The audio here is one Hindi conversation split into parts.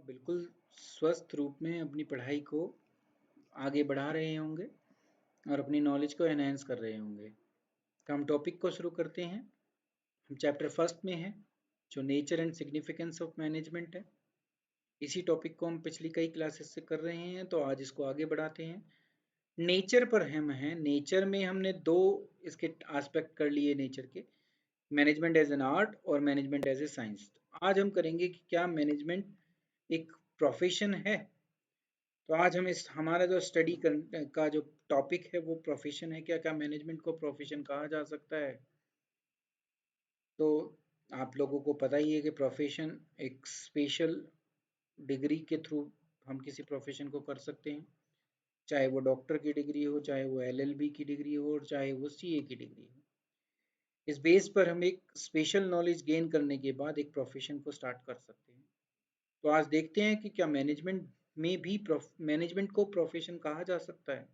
बिल्कुल स्वस्थ रूप में अपनी पढ़ाई को आगे बढ़ा रहे होंगे और अपनी नॉलेज को एनहेंस कर रहे होंगे। तो हम टॉपिक को शुरू करते हैं। हम चैप्टर फर्स्ट में हैं, जो nature and significance of management है। इसी टॉपिक को हम पिछली कई क्लासेस से कर रहे हैं, तो आज इसको आगे बढ़ाते हैं। नेचर पर हम हैं। नेचर में हमने दो इसके एस्पेक्ट कर लिए नेचर के, मैनेजमेंट एज एन आर्ट और मैनेजमेंट एज ए साइंस। आज हम करेंगे कि क्या मैनेजमेंट एक प्रोफेशन है। तो आज हम इस हमारा जो स्टडी का जो टॉपिक है वो प्रोफेशन है। क्या क्या मैनेजमेंट को प्रोफेशन कहा जा सकता है। तो आप लोगों को पता ही है कि प्रोफेशन एक स्पेशल डिग्री के थ्रू हम किसी प्रोफेशन को कर सकते हैं, चाहे वो डॉक्टर की डिग्री हो, चाहे वो एलएलबी की डिग्री हो, और चाहे वो सीए की डिग्री हो। इस बेस पर हम एक स्पेशल नॉलेज गेन करने के बाद एक प्रोफेशन को स्टार्ट कर सकते हैं। तो आज देखते हैं कि क्या मैनेजमेंट में भी मैनेजमेंट को प्रोफेशन कहा जा सकता है।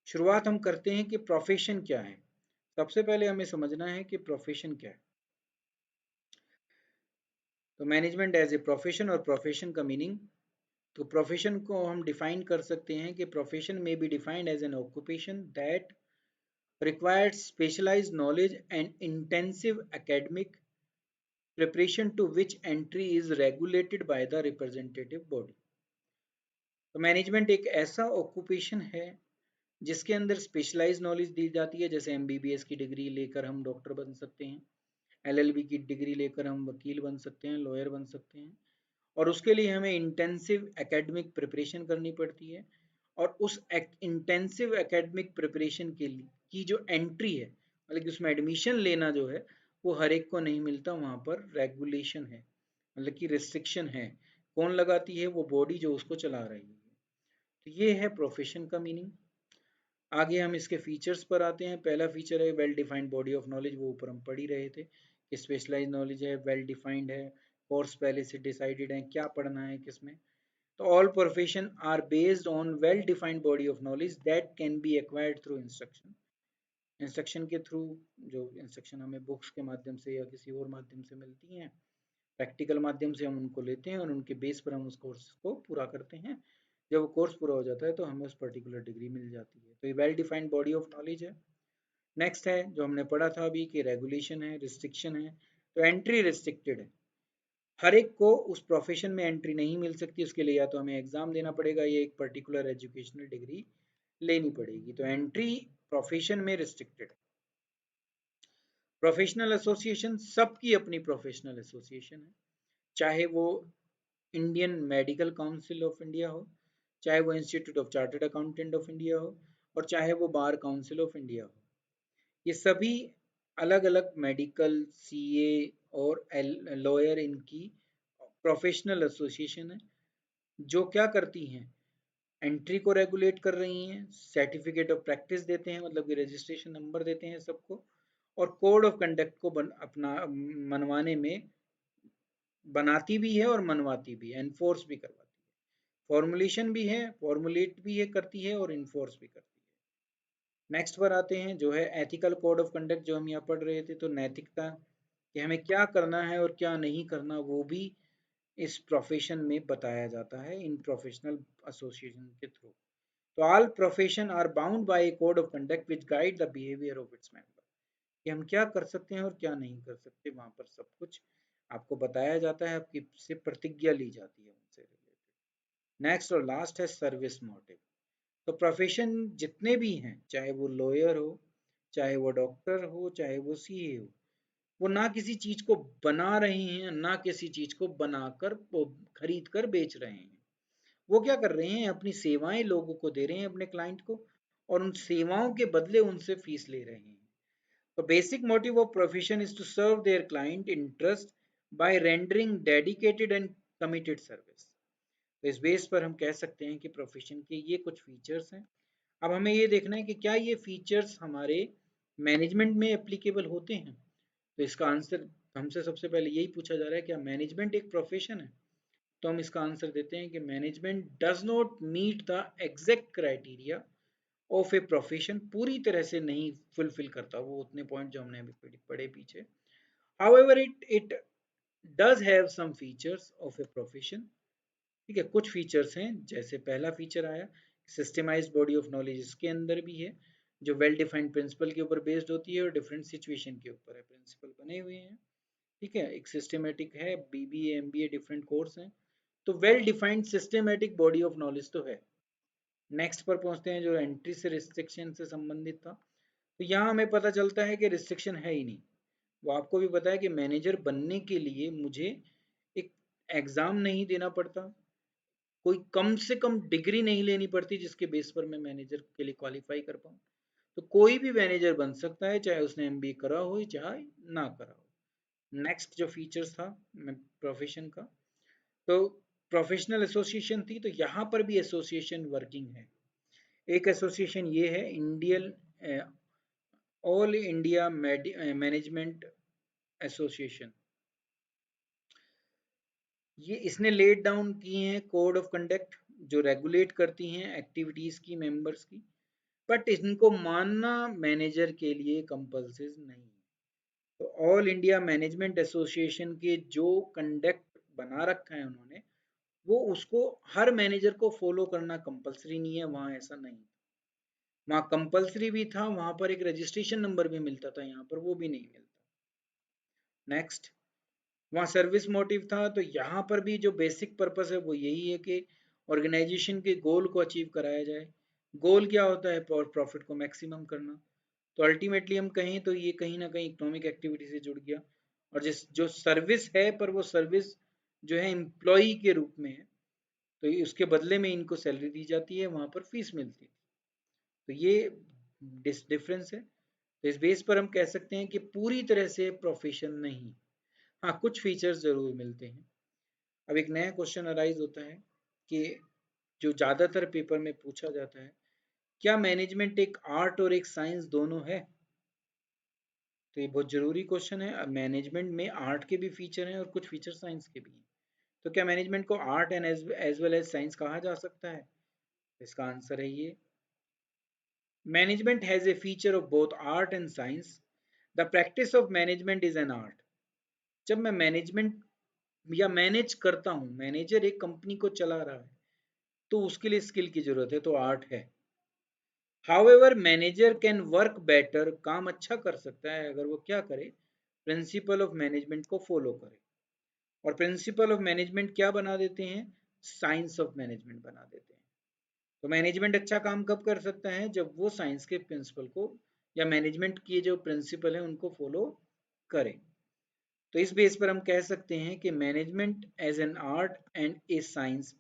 शुरुआत हम करते हैं कि प्रोफेशन क्या है। सबसे पहले हमें समझना है कि प्रोफेशन क्या है। तो मैनेजमेंट एज ए प्रोफेशन और प्रोफेशन का मीनिंग, तो प्रोफेशन को हम डिफाइन कर सकते हैं कि profession may be defined as an occupation that requires specialized knowledge and intensive academic preparation to which entry is regulated by the representative body। तो मैनेजमेंट एक ऐसा ऑक्यूपेशन है जिसके अंदर स्पेशलाइज नॉलेज दी जाती है। जैसे एमबीबीएस की डिग्री लेकर हम डॉक्टर बन सकते हैं, एलएलबी की डिग्री लेकर हम वकील बन सकते हैं, लॉयर बन सकते हैं, और उसके लिए हमें इंटेंसिव एकेडमिक प्रिपरेशन करनी पड़ती है। और उस इंटेंसिव एकेडमिक प्रिपरेशन के लिए की जो एंट्री है, मतलब कि उसमें एडमिशन लेना जो है, वो हर एक को नहीं मिलता। वहाँ पर रेगुलेशन है, मतलब कि रिस्ट्रिक्शन है। कौन लगाती है? वो बॉडी जो उसको चला रही है। तो ये है प्रोफेशन का मीनिंग। आगे हम इसके फीचर्स पर आते हैं। पहला फीचर है well defined body of knowledge. वो ऊपर हम पढ़ ही रहे थे कि स्पेशलाइज नॉलेज है, वेल डिफाइंड है, कोर्स पहले से डिसाइडेड है क्या पढ़ना है किसमें। तो all profession are based on well defined body of knowledge that can be acquired through instruction. Instruction के थ्रू, जो इंस्ट्रक्शन हमें बुक्स के माध्यम से या किसी और माध्यम से मिलती हैं, प्रैक्टिकल माध्यम से हम उनको लेते हैं और उनके बेस पर हम उस कोर्स को पूरा करते हैं। जब वो कोर्स पूरा हो जाता है तो हमें उस पर्टिकुलर डिग्री मिल जाती है। तो ये well defined body of knowledge है। नेक्स्ट है जो हमने पढ़ा था अभी कि रेगुलेशन है, रिस्ट्रिक्शन है। तो एंट्री रिस्ट्रिक्टेड है। हर एक को उस प्रोफेशन में एंट्री नहीं मिल सकती। उसके लिए या तो हमें एग्जाम देना पड़ेगा या एक पर्टिकुलर एजुकेशनल डिग्री लेनी पड़ेगी। तो एंट्री प्रोफेशन में रिस्ट्रिक्टेड है। प्रोफेशनल एसोसिएशन, सबकी अपनी प्रोफेशनल एसोसिएशन है, चाहे वो Indian medical council of India हो, चाहे वो institute of chartered accountant of India हो, और चाहे वो बार काउंसिल ऑफ इंडिया हो। ये सभी अलग अलग मेडिकल, सीए और लॉयर इनकी प्रोफेशनल एसोसिएशन है, जो क्या करती हैं, एंट्री को रेगुलेट कर रही हैं, सर्टिफिकेट ऑफ प्रैक्टिस देते हैं, मतलब कि रजिस्ट्रेशन नंबर देते हैं सबको, और कोड ऑफ कंडक्ट को अपना मनवाने में बनाती भी है और मनवाती भी है, एनफोर्स भी करवाती है। फॉर्मुलेशन भी है, फॉर्मुलेट भी है करती है, और इन्फोर्स भी करती है। नेक्स्ट पर आते हैं जो है एथिकल कोड ऑफ कंडक्ट, जो हम यहाँ पढ़ रहे थे। तो नैतिकता, कि हमें क्या करना है और क्या नहीं करना, वो भी इस प्रोफेशन में बताया जाता है इन प्रोफेशनल एसोसिएशन के थ्रू। तो all profession are bound by a code of conduct which guide the behaviour of its member. कि हम क्या कर सकते हैं और क्या नहीं कर सकते, वहां पर सब कुछ आपको बताया जाता है, आपकी से प्रतिज्ञा ली जाती है उनसे रिलेटेड। नेक्स्ट और लास्ट है सर्विस मोटिव। तो प्रोफेशन जितने भी हैं, चाहे वो लॉयर हो, चाहे वो डॉक्टर हो, चाहे वो सीए हो, वो ना किसी चीज को बना रहे हैं, ना किसी चीज को बनाकर खरीद कर बेच रहे हैं। वो क्या कर रहे हैं, अपनी सेवाएं लोगों को दे रहे हैं, अपने क्लाइंट को, और उन सेवाओं के बदले उनसे फीस ले रहे हैं। The basic motive of profession is to serve their client interest by rendering dedicated and committed service। तो इस बेस पर हम कह सकते हैं कि प्रोफेशन के ये कुछ फीचर्स हैं। अब हमें ये देखना है कि क्या ये फीचर्स हमारे मैनेजमेंट में एप्लीकेबल होते हैं। तो इसका आंसर हमसे सबसे पहले यही पूछा जा रहा है, क्या मैनेजमेंट एक प्रोफेशन है। तो हम इसका आंसर देते हैं कि management does not meet the exact criteria of a profession. पूरी तरह से नहीं फुलफिल करता वो उतने पॉइंट जो हमने अभी पढ़े पीछे। However it does have some features of a profession. ठीक है, कुछ फीचर्स हैं, जैसे पहला फीचर आया सिस्टमाइज्ड बॉडी ऑफ नॉलेज, इसके अंदर भी है, जो वेल डिफाइंड प्रिंसिपल के ऊपर बेस्ड होती है और डिफरेंट सिचुएशन के ऊपर है, प्रिंसिपल बने हुए हैं। ठीक है, एक सिस्टमेटिक है, बीबीए एमबीए डिफरेंट कोर्स हैं, तो well defined systematic body of knowledge तो है। नेक्स्ट पर पहुंचते हैं, जो एंट्री से रिस्ट्रिक्शन से संबंधित था, तो यहाँ हमें पता चलता है कि रिस्ट्रिक्शन है ही नहीं। वो आपको भी पता है कि मैनेजर बनने के लिए मुझे एक एग्जाम नहीं देना पड़ता, कोई कम से कम डिग्री नहीं लेनी पड़ती जिसके बेस पर मैं मैनेजर के लिए क्वालिफाई कर पाऊँ। तो कोई भी मैनेजर बन सकता है, चाहे उसने एमबीए करा हो चाहे ना करा हो। नेक्स्ट जो फीचर्स था प्रोफेशन का, तो प्रोफेशनल एसोसिएशन थी, तो यहाँ पर भी एसोसिएशन वर्किंग है। एक एसोसिएशन ये है Indian all India management association, ये इसने लेट डाउन किए हैं कोड ऑफ कंडक्ट जो रेगुलेट करती हैं एक्टिविटीज की मेंबर्स की, बट इनको मानना मैनेजर के लिए कंपल्सरी नहीं है। तो ऑल इंडिया मैनेजमेंट एसोसिएशन के जो कंडक्ट बना रखा है उन्होंने, वो उसको हर मैनेजर को फॉलो करना कंपल्सरी नहीं है, वहाँ ऐसा नहीं। वहाँ कंपल्सरी भी था, वहाँ पर एक रजिस्ट्रेशन नंबर भी मिलता था, यहाँ पर वो भी नहीं मिलता। नेक्स्ट, वहाँ सर्विस मोटिव था, तो यहाँ पर भी जो बेसिक पर्पस है वो यही है कि ऑर्गेनाइजेशन के गोल को अचीव कराया जाए। गोल क्या होता है? प्रॉफिट को मैक्सिमम करना। तो अल्टीमेटली हम कहें तो ये कहीं ना कहीं इकोनॉमिक एक्टिविटी से जुड़ गया, और जिस जो सर्विस है, पर वो सर्विस जो है एम्प्लॉई के रूप में है, तो उसके बदले में इनको सैलरी दी जाती है, वहाँ पर फीस मिलती है। तो ये डिफरेंस है। तो इस बेस पर हम कह सकते हैं कि पूरी तरह से प्रोफेशन नहीं, हाँ कुछ फीचर्स जरूर मिलते हैं। अब एक नया क्वेश्चन अराइज होता है कि जो ज़्यादातर पेपर में पूछा जाता है, क्या मैनेजमेंट एक आर्ट और एक साइंस दोनों है? तो ये बहुत जरूरी क्वेश्चन है। मैनेजमेंट में आर्ट के भी फीचर हैं और कुछ फीचर साइंस के भी हैं, तो क्या मैनेजमेंट को art and as well as science कहा जा सकता है? इसका आंसर है ये, management has a feature of both art and science, the practice of management is an art. जब मैं मैनेजमेंट या मैनेज करता हूँ, मैनेजर एक कंपनी को चला रहा है, तो उसके लिए स्किल की जरूरत है, तो आर्ट है। However manager can work better, काम अच्छा कर सकता है अगर वो क्या करे, प्रिंसिपल ऑफ मैनेजमेंट को फॉलो करे। और प्रिंसिपल ऑफ मैनेजमेंट क्या बना देते हैं? साइंस ऑफ मैनेजमेंट बना देते हैं। तो मैनेजमेंट अच्छा काम कब कर सकता है? जब वो साइंस के प्रिंसिपल को या मैनेजमेंट के जो प्रिंसिपल है उनको फॉलो करे। तो इस बेस पर हम कह सकते हैं कि management as an art and a science,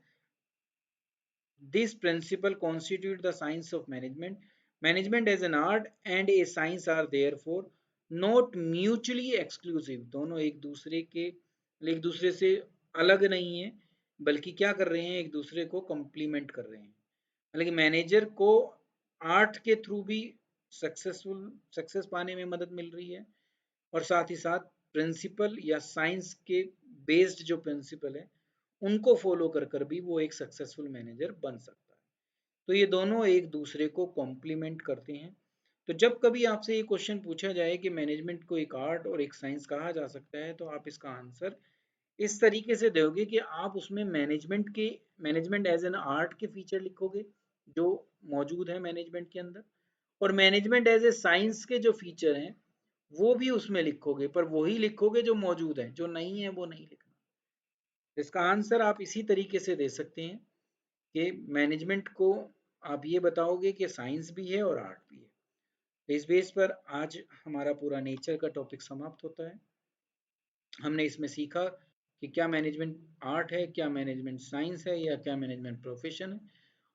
this principle constitute the science of management. Management as an art and a science are therefore not mutually exclusive, दोनों एक दूसरे से अलग नहीं है, बल्कि क्या कर रहे हैं, एक दूसरे को कंप्लीमेंट कर रहे हैं। हालांकि मैनेजर को आर्ट के थ्रू भी सक्सेस पाने में मदद मिल रही है, और साथ ही साथ प्रिंसिपल या साइंस के बेस्ड जो प्रिंसिपल है उनको फॉलो कर कर भी वो एक सक्सेसफुल मैनेजर बन सकता है। तो ये दोनों एक दूसरे को कॉम्प्लीमेंट करते हैं। तो जब कभी आपसे ये क्वेश्चन पूछा जाए कि मैनेजमेंट को एक आर्ट और एक साइंस कहा जा सकता है, तो आप इसका आंसर इस तरीके से दोगे कि आप उसमें मैनेजमेंट एज एन आर्ट के फीचर लिखोगे जो मौजूद है मैनेजमेंट के अंदर, और मैनेजमेंट एज ए साइंस के जो फीचर हैं वो भी उसमें लिखोगे, पर वही लिखोगे जो मौजूद है, जो नहीं है वो नहीं लिखना। इसका आंसर आप इसी तरीके से दे सकते हैं कि मैनेजमेंट को आप ये बताओगे कि साइंस भी है और आर्ट भी है। तो इस बेस पर आज हमारा पूरा नेचर का टॉपिक समाप्त होता है। हमने इसमें सीखा कि क्या मैनेजमेंट आर्ट है, क्या मैनेजमेंट साइंस है, या क्या मैनेजमेंट प्रोफेशन है,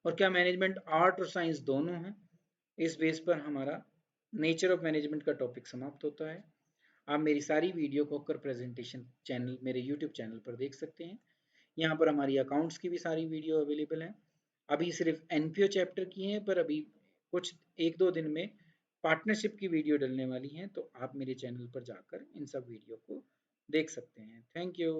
और क्या मैनेजमेंट आर्ट और साइंस दोनों है। इस बेस पर हमारा नेचर ऑफ मैनेजमेंट का टॉपिक समाप्त होता है। आप मेरी सारी वीडियो को होकर प्रेजेंटेशन चैनल मेरे यूट्यूब चैनल पर देख सकते हैं। यहाँ पर हमारी अकाउंट्स की भी सारी वीडियो अवेलेबल है। अभी सिर्फ एनपीओ चैप्टर की हैं, पर अभी कुछ एक दो दिन में पार्टनरशिप की वीडियो डलने वाली हैं, तो आप मेरे चैनल पर जाकर इन सब वीडियो को देख सकते हैं। Thank you.